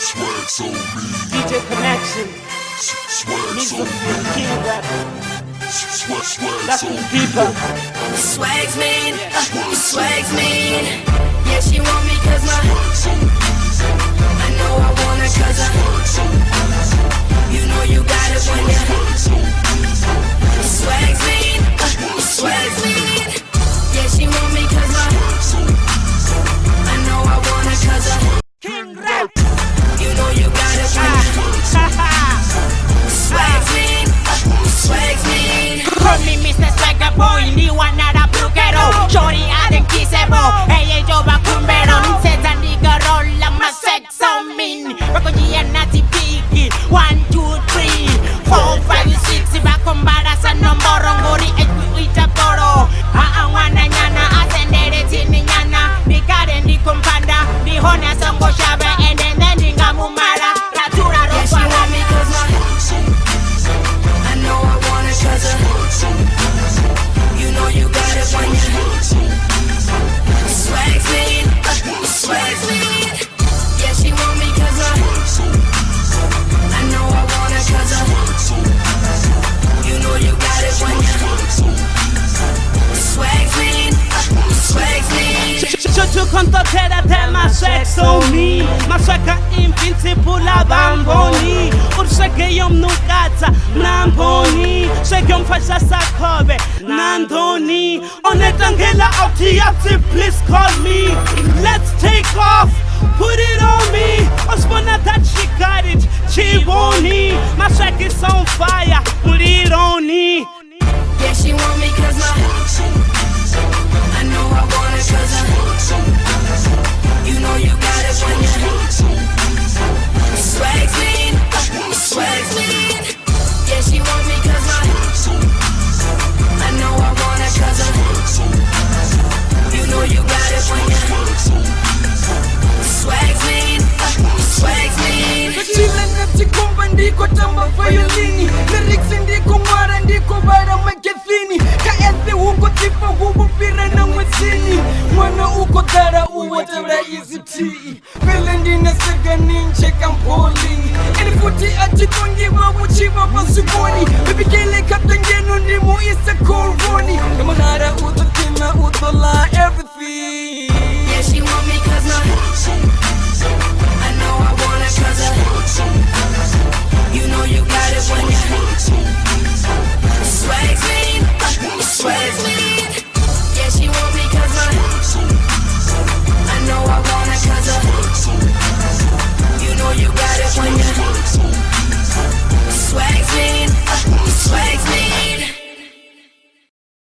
Swag so mean. DJ Connection. Swag He's so the mean. king rapper. Swag That's so the mean. keeper. Swag's mean, swag's mean. Yeah, she want me cause I know I want her cause you know you got it when you swag's mean, swag's mean. Yeah, she want me cause I know I want her cause King rap. you know you got it when swag's mean, swag's mean. Call me Mr. Swagger Boy, ni wanara plukero. Shorty adenkisebo, hey yo bakumbero. Nseta nigga roll on my swag so mean. Bakojia nati piki, 1, 2, 3, 4, 5, 6. Bakombara sa nomboro ngori ita poro. Wana nyana asendere tini nyana. Nikare ndikumpanda, nihona songo shabe ende ndinga mumara. Ratura Yeah, she want me cause I know I want her cause you know you got it when you swag's mean, swag's mean. Yeah, she want me cause I know I want her cause you know you got it when you swag's mean, swag's mean. Tu contotera te ma swag so mean. Ma swag invincible la bamboni. Urse che io mnukata namboni. Swag yom fasha sakobe nandoni. Onetangela out here, please call me. Let's take off, put it on me. Ospona that she got it, chiboni. My swag is on fire, mulironi. Yeah, she want me cause I know I want her cause you know you got it when you swag's mean, swag's mean. Yeah, she want me cause I know I want her cause you know you got it when you swag's mean, swag's mean. Chile netikumba ndiko tamba violini. Lyrics ndiko ngwara ndiko bara magazini. Kaethi huko tipo hubu pira na mwezini. Mwana uko dara uwatara easy tea. Vile ndina sega ninche kampoli. Enifuti achitongi wabuchiwa pasiponi. Baby kele katangeno ndimo isa koroni. Namahara utotima utola everything. Yeah, she want me cause